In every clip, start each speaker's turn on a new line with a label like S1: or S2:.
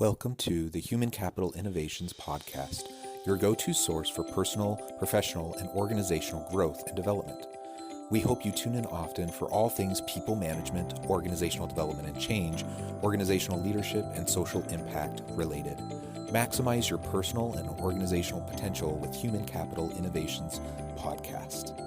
S1: Welcome to the Human Capital Innovations Podcast, your go-to source for personal, professional, and organizational growth and development. We hope you tune in often for all things people management, organizational development and change, organizational leadership, and social impact related. Maximize your personal and organizational potential with Human Capital Innovations Podcast.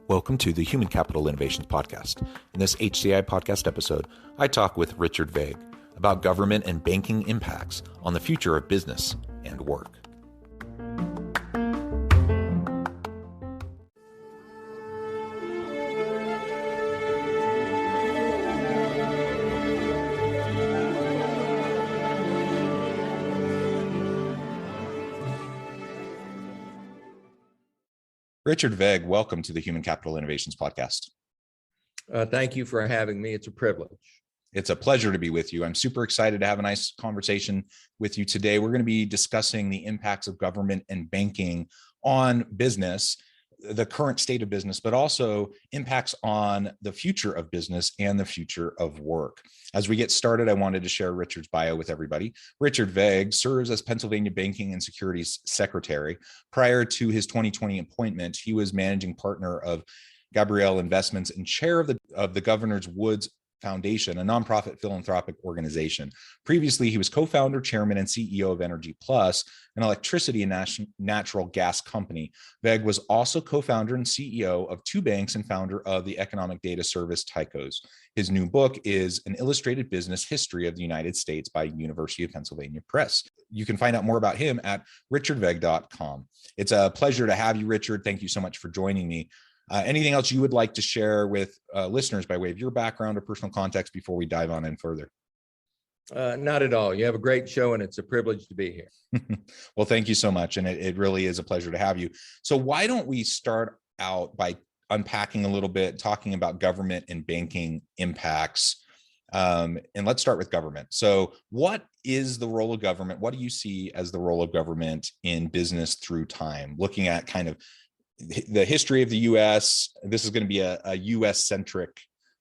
S1: Welcome to the Human Capital Innovations Podcast. In this HCI podcast episode, I talk with Richard Vague about government and banking impacts on the future of business and work. Richard Vague, welcome to the Human Capital Innovations Podcast.
S2: Thank you for having me. It's a privilege.
S1: It's a pleasure to be with you. I'm super excited to have a nice conversation with you today. We're going to be discussing the impacts of government and banking on business, the current state of business, but also impacts on the future of business and the future of work. As we get started, I wanted to share Richard's bio with everybody. Richard Vague serves as Pennsylvania Banking and Securities Secretary. Prior to his 2020 appointment, he was managing partner of Gabrielle Investments and chair of the Governor's Woods Foundation, a nonprofit philanthropic organization. Previously, he was co-founder, chairman, and CEO of Energy Plus, an electricity and natural gas company. Vague was also co-founder and CEO of two banks and founder of the economic data service Tycos. His new book is An Illustrated Business History of the United States by University of Pennsylvania Press. You can find out more about him at richardvague.com. It's a pleasure to have you, Richard. Thank you so much for joining me. Anything else you would like to share with listeners by way of your background or personal context before we dive on in further?
S2: Not at all. You have a great show and it's a privilege to be here.
S1: Well, thank you so much. And it really is a pleasure to have you. So why don't we start out by unpacking a little bit, talking about government and banking impacts. And let's start with government. So what is the role of government? What do you see as the role of government in business through time? Looking at kind of the history of the U.S., this is going to be a U.S.-centric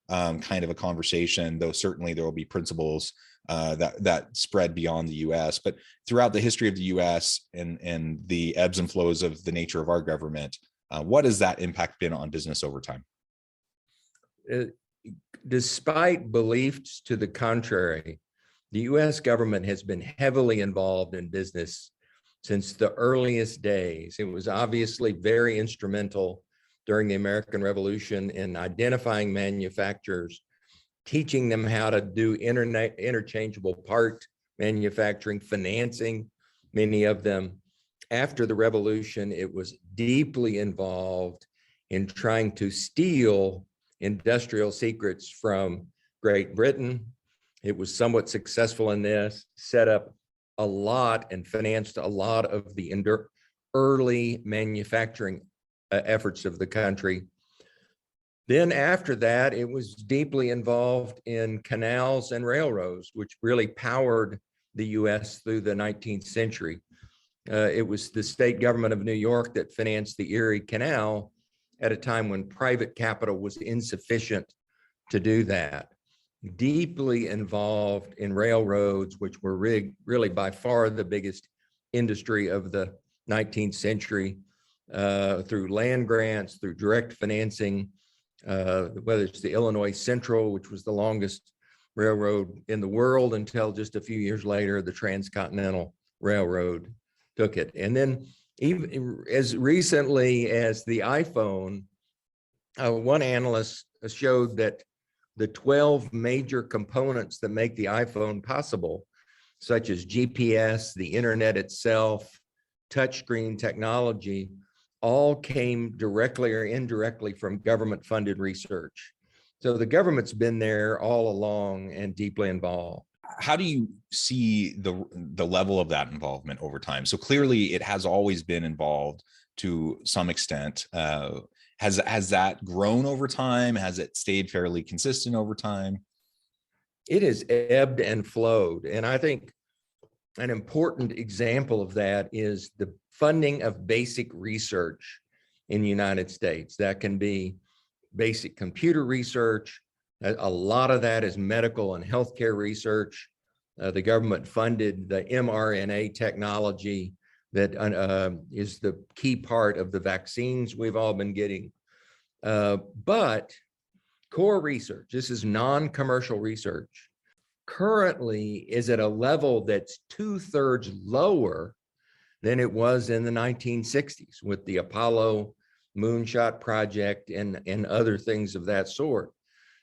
S1: kind of a conversation, though certainly there will be principles that spread beyond the U.S. But throughout the history of the U.S. and the ebbs and flows of the nature of our government, what has that impact been on business over time?
S2: Despite beliefs to the contrary, the U.S. government has been heavily involved in business since the earliest days. It was obviously very instrumental during the American Revolution in identifying manufacturers, teaching them how to do interchangeable part manufacturing, financing many of them. After the Revolution, it was deeply involved in trying to steal industrial secrets from Great Britain. It was somewhat successful in this, set up a lot and financed a lot of the early manufacturing efforts of the country. Then after that, it was deeply involved in canals and railroads, which really powered the U.S. through the 19th century. It was the state government of New York that financed the Erie Canal at a time when private capital was insufficient to do that. Deeply involved in railroads, which were really by far the biggest industry of the 19th century, through land grants, through direct financing, whether it's the Illinois Central, which was the longest railroad in the world until just a few years later, the Transcontinental Railroad took it. And then even as recently as the iPhone, one analyst showed that the 12 major components that make the iPhone possible, such as GPS, the internet itself, touchscreen technology, all came directly or indirectly from government-funded research. So the government's been there all along and deeply involved.
S1: How do you see the level of that involvement over time? So clearly it has always been involved to some extent. Has that grown over time? Has it stayed fairly consistent over time?
S2: It has ebbed and flowed. And I think an important example of that is funding of basic research in the United States. That can be basic computer research. A lot of that is medical and healthcare research. The government funded the mRNA technology that is the key part of the vaccines we've all been getting. But core research, this is non-commercial research, currently is at a level that's 2/3 lower than it was in the 1960s with the Apollo moonshot project and other things of that sort.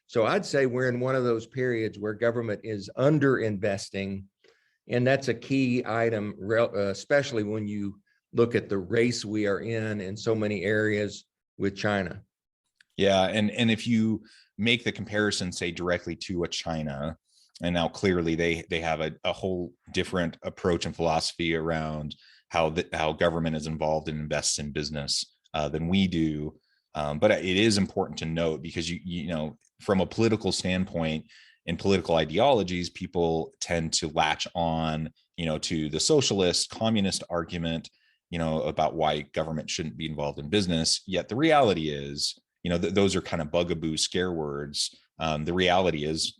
S2: So I'd say we're in one of those periods where government is under investing, and that's a key item, especially when you look at the race we are in so many areas with China.
S1: Yeah, and if you make the comparison, say directly to a China, and now clearly they have a whole different approach and philosophy around how government is involved and invests in business than we do. But it is important to note, because you know, from a political standpoint and political ideologies, people tend to latch on, you know, to the socialist communist argument, you know, about why government shouldn't be involved in business. Yet the reality is, you know, those are kind of bugaboo scare words. The reality is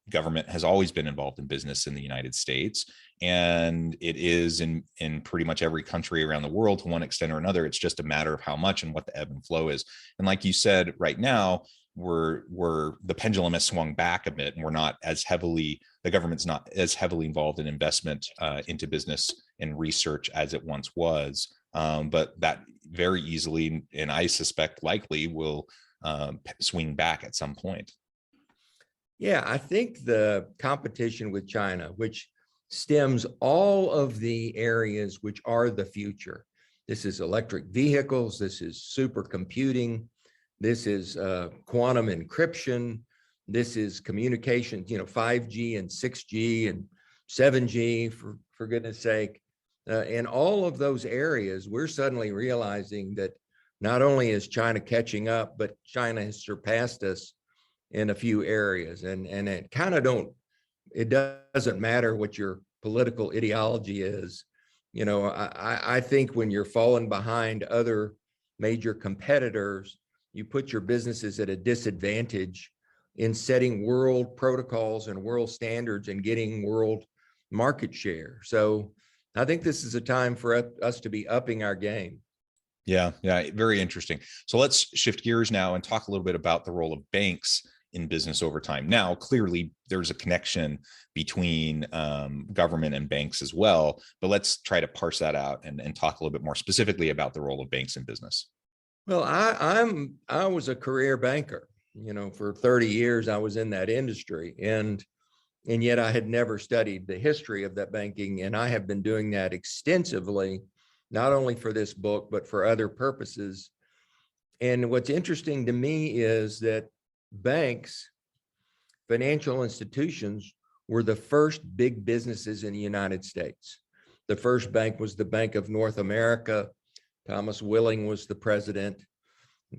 S1: government has always been involved in business in the United States, and it is in pretty much every country around the world to one extent or another. It's just a matter of how much and what the ebb and flow is. And like you said, right now, the pendulum has swung back a bit, and the government's not as heavily involved in investment into business and research as it once was. But that very easily, and I suspect likely, will swing back at some point.
S2: Yeah, I think the competition with China, which stems all of the areas which are the future. This is electric vehicles, this is supercomputing, this is quantum encryption, this is communication, you know, 5G and 6G and 7G, for goodness sake. In all of those areas, we're suddenly realizing that not only is China catching up, but China has surpassed us in a few areas. And it kind of it doesn't matter what your political ideology is. You know, I think when you're falling behind other major competitors, you put your businesses at a disadvantage in setting world protocols and world standards and getting world market share. So I think this is a time for us to be upping our game.
S1: Yeah, very interesting. So let's shift gears now and talk a little bit about the role of banks in business over time. Now, clearly, there's a connection between government and banks as well, but let's try to parse that out and talk a little bit more specifically about the role of banks in business.
S2: Well, I was a career banker. You know, for 30 years, I was in that industry, and yet I had never studied the history of that banking, and I have been doing that extensively, not only for this book, but for other purposes. And what's interesting to me is that banks, financial institutions, were the first big businesses in the United States. The first bank was the Bank of North America. Thomas Willing was the president.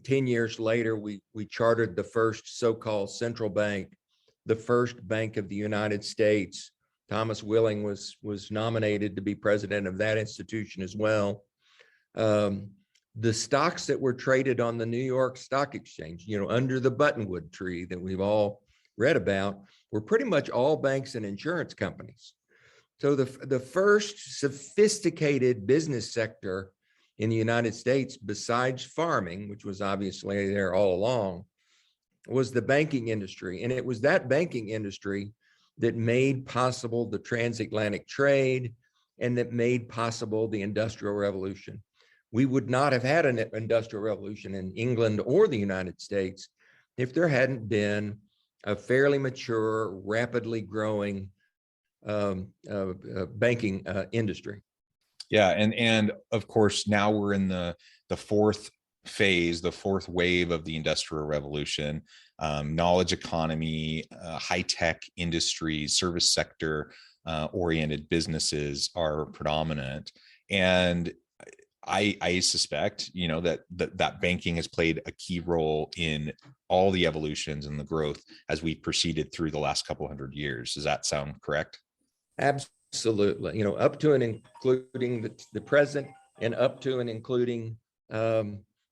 S2: 10 years later, we chartered the first so-called central bank, the first bank of the United States. Thomas Willing was nominated to be president of that institution as well. The stocks that were traded on the New York Stock Exchange, you know, under the buttonwood tree that we've all read about, were pretty much all banks and insurance companies. So the first sophisticated business sector in the United States, besides farming, which was obviously there all along, was the banking industry. And it was that banking industry that made possible the transatlantic trade and that made possible the Industrial Revolution. We would not have had an industrial revolution in England or the United States if there hadn't been a fairly mature, rapidly growing banking industry.
S1: Yeah, and of course, now we're in the fourth phase, the fourth wave of the Industrial Revolution. Knowledge economy, high-tech industries, service sector oriented businesses are predominant. And I suspect, you know, that banking has played a key role in all the evolutions and the growth as we proceeded through the last couple hundred years. Does that sound correct?
S2: Absolutely. You know, up to and including the present, and up to and including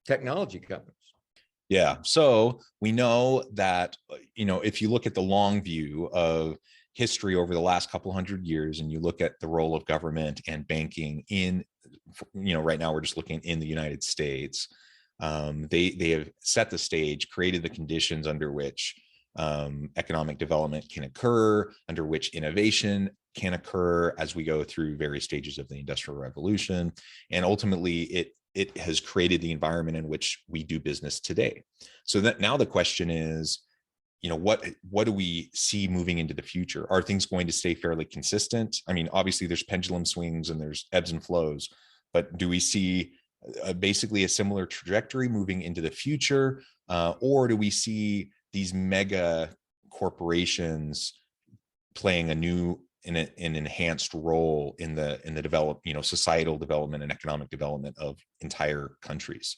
S2: technology companies.
S1: Yeah. So we know that, if you look at the long view of history over the last couple hundred years, and you look at the role of government and banking in, right now we're just looking in the United States. They have set the stage, created the conditions under which economic development can occur, under which innovation can occur as we go through various stages of the Industrial Revolution. And ultimately, it has created the environment in which we do business today. So that now the question is, what do we see moving into the future? Are things going to stay fairly consistent? I mean, obviously there's pendulum swings and there's ebbs and flows, but do we see basically a similar trajectory moving into the future? Or do we see these mega corporations playing an enhanced role in the societal development and economic development of entire countries?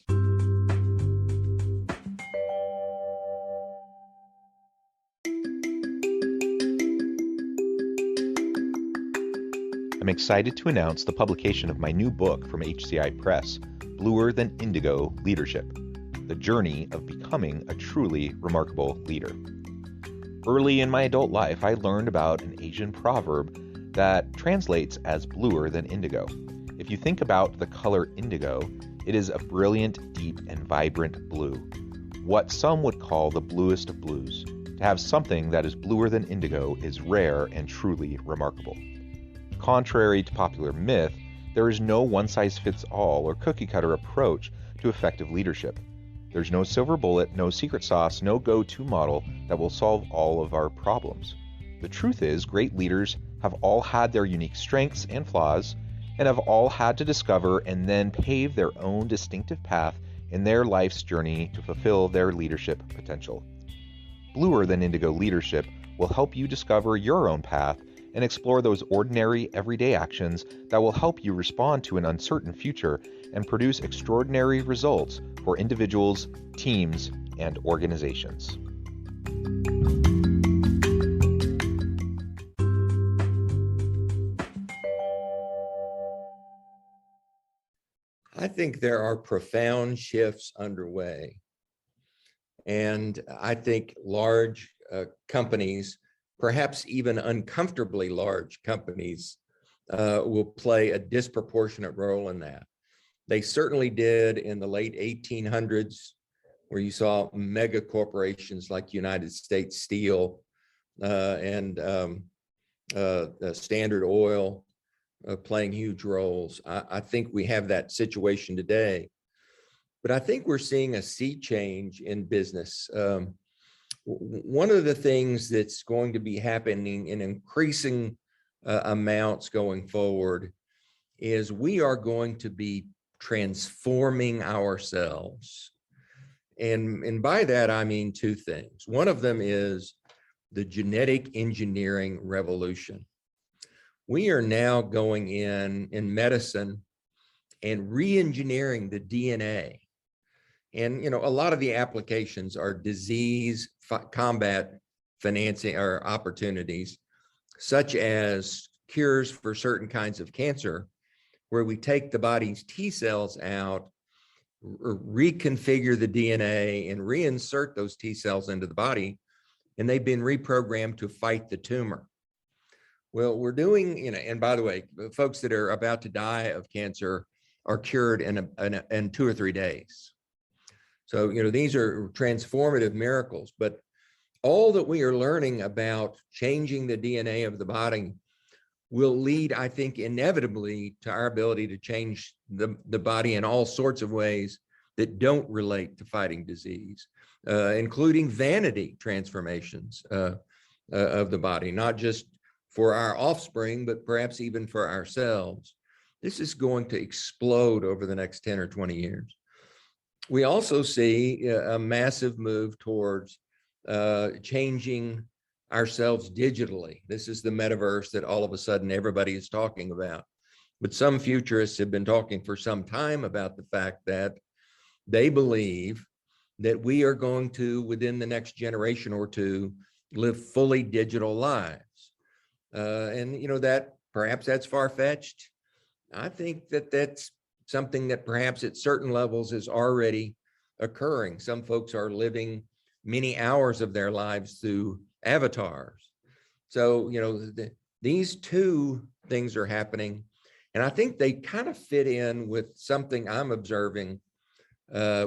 S1: I'm excited to announce the publication of my new book from HCI Press, Bluer Than Indigo Leadership: The Journey of Becoming a Truly Remarkable Leader. Early in my adult life, I learned about an Asian proverb that translates as bluer than indigo. If you think about the color indigo, it is a brilliant, deep, and vibrant blue, what some would call the bluest of blues. To have something that is bluer than indigo is rare and truly remarkable. Contrary to popular myth, there is no one-size-fits-all or cookie-cutter approach to effective leadership. There's no silver bullet, no secret sauce, no go-to model that will solve all of our problems. The truth is, great leaders have all had their unique strengths and flaws, and have all had to discover and then pave their own distinctive path in their life's journey to fulfill their leadership potential. Bluer Than Indigo Leadership will help you discover your own path and explore those ordinary, everyday actions that will help you respond to an uncertain future and produce extraordinary results for individuals, teams, and organizations.
S2: I think there are profound shifts underway. And I think large companies, perhaps even uncomfortably large companies, will play a disproportionate role in that. They certainly did in the late 1800s, where you saw mega corporations like United States Steel and Standard Oil playing huge roles. I think we have that situation today. But I think we're seeing a sea change in business. One of the things that's going to be happening in increasing amounts going forward is we are going to be transforming ourselves. And by that, I mean two things. One of them is the genetic engineering revolution. We are now going in medicine and re-engineering the DNA. And, a lot of the applications are disease combat financing or opportunities, such as cures for certain kinds of cancer, where we take the body's T cells out, reconfigure the DNA, and reinsert those T cells into the body, and they've been reprogrammed to fight the tumor. Well, we're doing, and by the way, folks that are about to die of cancer are cured in 2 or 3 days. So, these are transformative miracles, but all that we are learning about changing the DNA of the body will lead, I think, inevitably to our ability to change the body in all sorts of ways that don't relate to fighting disease, including vanity transformations of the body, not just for our offspring, but perhaps even for ourselves. This is going to explode over the next 10 or 20 years. We also see a massive move towards changing ourselves digitally. This is the metaverse that all of a sudden everybody is talking about. But some futurists have been talking for some time about the fact that they believe that we are going to, within the next generation or two, live fully digital lives. And that perhaps that's far-fetched. I think that that's something that perhaps at certain levels is already occurring. Some folks are living many hours of their lives through avatars. So, these two things are happening. And I think they kind of fit in with something I'm observing,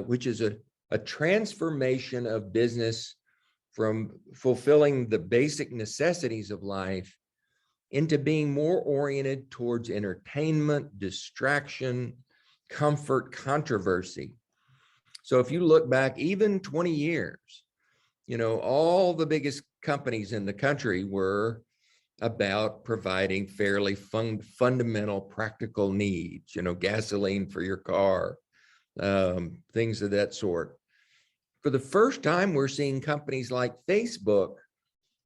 S2: which is a transformation of business from fulfilling the basic necessities of life into being more oriented towards entertainment, distraction, comfort, controversy. So if you look back even 20 years, all the biggest companies in the country were about providing fairly fundamental practical needs, gasoline for your car, things of that sort. For the first time, we're seeing companies like Facebook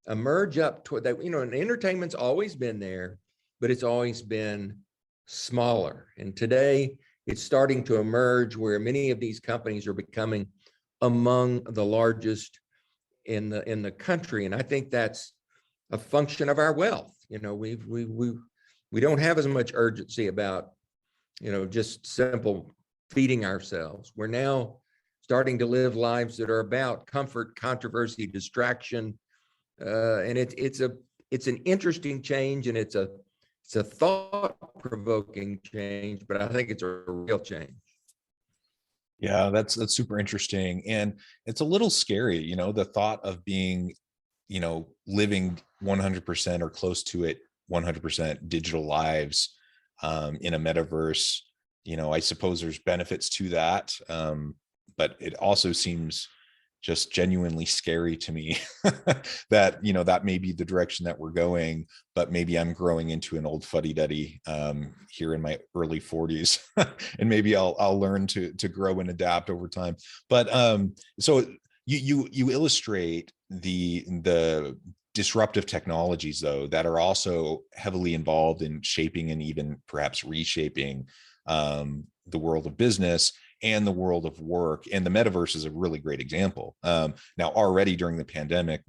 S2: emerge up toward that, and entertainment's always been there, but it's always been smaller. And today it's starting to emerge where many of these companies are becoming among the largest in the country. And I think that's a function of our wealth. We don't have as much urgency about, just simple feeding ourselves. We're now starting to live lives that are about comfort, controversy, distraction, and it's an interesting change, and it's a thought-provoking change, but I think it's a real change.
S1: Yeah, that's super interesting. And it's a little scary, the thought of being, living 100% or close to it, 100% digital lives in a metaverse. I suppose there's benefits to that. But it also seems just genuinely scary to me that, that may be the direction that we're going, but maybe I'm growing into an old fuddy-duddy here in my early 40s, and maybe I'll learn to grow and adapt over time. But so you illustrate the disruptive technologies, though, that are also heavily involved in shaping and even perhaps reshaping the world of business and the world of work. And the metaverse is a really great example. Now, already during the pandemic,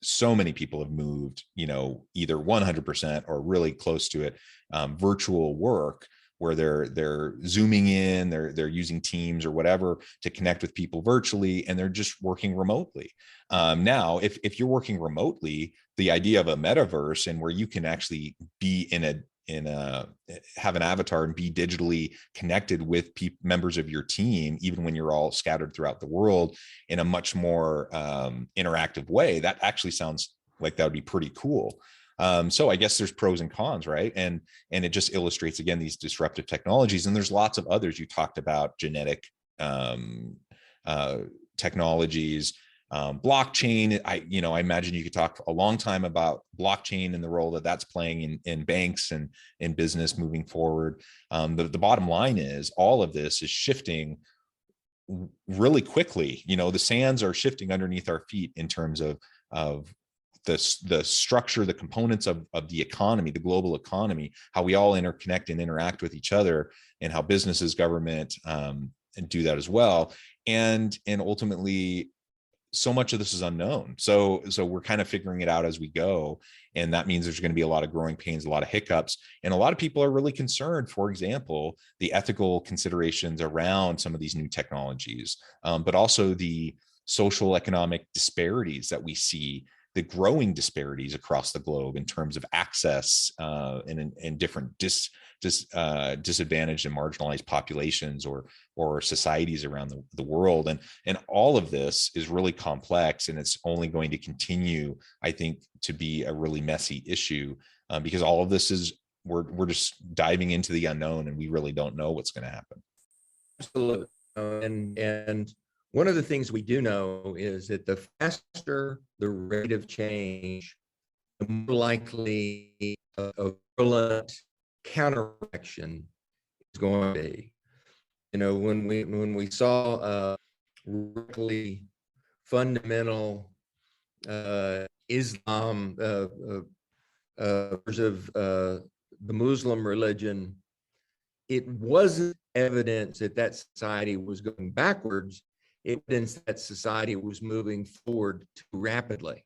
S1: so many people have moved, either 100% or really close to it, virtual work, where they're zooming in, they're using Teams or whatever to connect with people virtually, and they're just working remotely. Now, if you're working remotely, the idea of a metaverse, and where you can actually be have an avatar and be digitally connected with members of your team, even when you're all scattered throughout the world, in a much more interactive way, that actually sounds like that would be pretty cool. So I guess there's pros and cons, right? And it just illustrates, again, these disruptive technologies. And there's lots of others. You talked about genetic technologies, blockchain. I imagine you could talk a long time about blockchain and the role that that's playing in banks and in business moving forward. The bottom line is all of this is shifting really quickly. The sands are shifting underneath our feet in terms of the structure, the components of the economy, the global economy, how we all interconnect and interact with each other, and how businesses, government, and do that as well. And ultimately, so much of this is unknown. So we're kind of figuring it out as we go. And that means there's going to be a lot of growing pains, a lot of hiccups. And a lot of people are really concerned, for example, the ethical considerations around some of these new technologies, but also the social economic disparities that we see, the growing disparities across the globe in terms of access in different disadvantaged and marginalized populations or societies around the world. And all of this is really complex, and it's only going to continue, I think, to be a really messy issue because all of this is, we're just diving into the unknown, and we really don't know what's going to happen.
S2: Absolutely. And one of the things we do know is that the faster the rate of change, the more likely a virulent counteraction is going to be. When we saw really fundamental Islam of the Muslim religion, it wasn't evidence that society was going backwards. Evidence that society was moving forward too rapidly.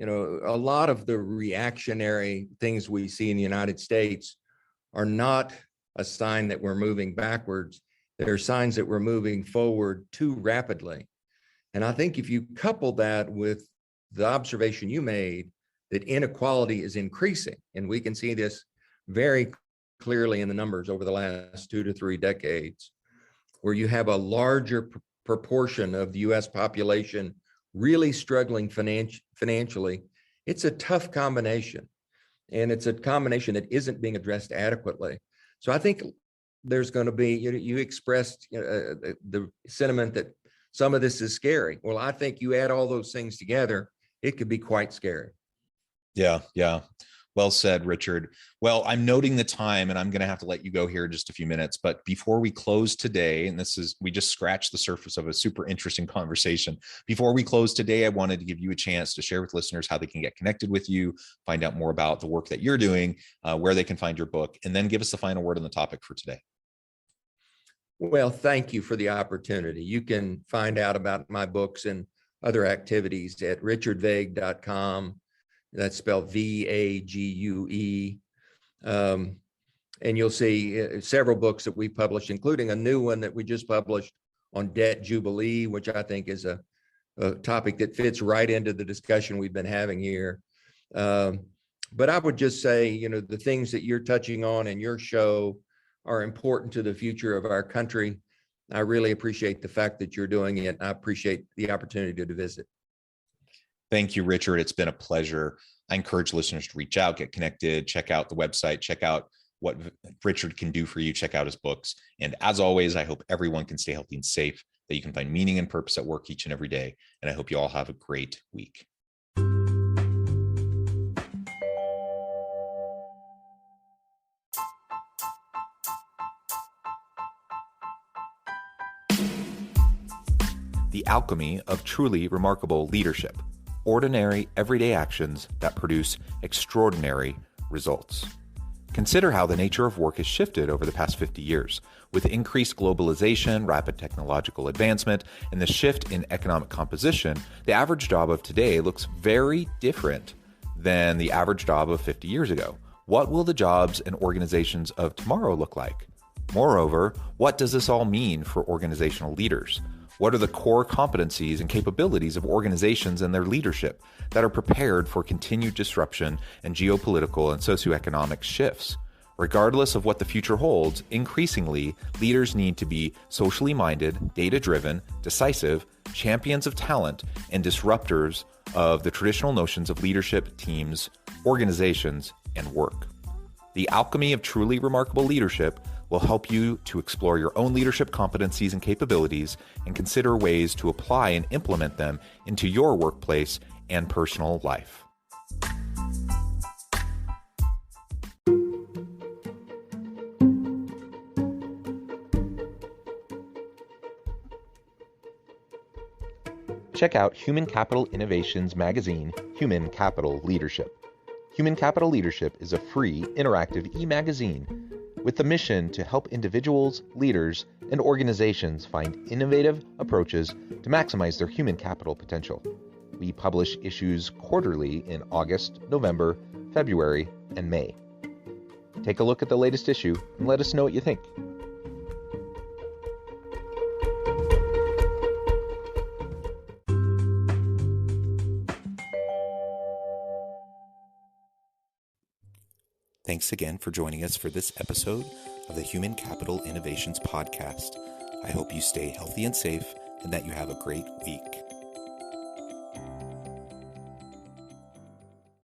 S2: A lot of the reactionary things we see in the United States are not a sign that we're moving backwards. They're signs that we're moving forward too rapidly. And I think if you couple that with the observation you made that inequality is increasing, and we can see this very clearly in the numbers over the last 2 to 3 decades, where you have a larger proportion of the US population really struggling financially, it's a tough combination. And it's a combination that isn't being addressed adequately. So I think there's going to be, you expressed the sentiment that some of this is scary. Well, I think you add all those things together, it could be quite scary.
S1: Yeah. Well said, Richard. Well, I'm noting the time and I'm going to have to let you go here in just a few minutes. But before we close today, and we just scratched the surface of a super interesting conversation. Before we close today, I wanted to give you a chance to share with listeners how they can get connected with you, find out more about the work that you're doing, where they can find your book, and then give us the final word on the topic for today.
S2: Well, thank you for the opportunity. You can find out about my books and other activities at richardvague.com. That's spelled VAGUE. And you'll see several books that we published, including a new one that we just published on debt jubilee, which I think is a topic that fits right into the discussion we've been having here. But I would just say, the things that you're touching on in your show are important to the future of our country. I really appreciate the fact that you're doing it. I appreciate the opportunity to visit.
S1: Thank you, Richard. It's been a pleasure. I encourage listeners to reach out, get connected, check out the website, check out what Richard can do for you, check out his books. And as always, I hope everyone can stay healthy and safe, that you can find meaning and purpose at work each and every day. And I hope you all have a great week. The alchemy of truly remarkable leadership. Ordinary, everyday actions that produce extraordinary results. Consider how the nature of work has shifted over the past 50 years. With increased globalization, rapid technological advancement, and the shift in economic composition, the average job of today looks very different than the average job of 50 years ago. What will the jobs and organizations of tomorrow look like? Moreover, what does this all mean for organizational leaders? What are the core competencies and capabilities of organizations and their leadership that are prepared for continued disruption and geopolitical and socioeconomic shifts? Regardless of what the future holds, increasingly, leaders need to be socially minded, data-driven, decisive, champions of talent, and disruptors of the traditional notions of leadership, teams, organizations, and work. The alchemy of truly remarkable leadership will help you to explore your own leadership competencies and capabilities and consider ways to apply and implement them into your workplace and personal life. Check out Human Capital Innovations magazine, Human Capital Leadership. Human Capital Leadership is a free, interactive e-magazine with the mission to help individuals, leaders, and organizations find innovative approaches to maximize their human capital potential. We publish issues quarterly in August, November, February, and May. Take a look at the latest issue and let us know what you think. Thanks again for joining us for this episode of the Human Capital Innovations Podcast. I hope you stay healthy and safe and that you have a great week.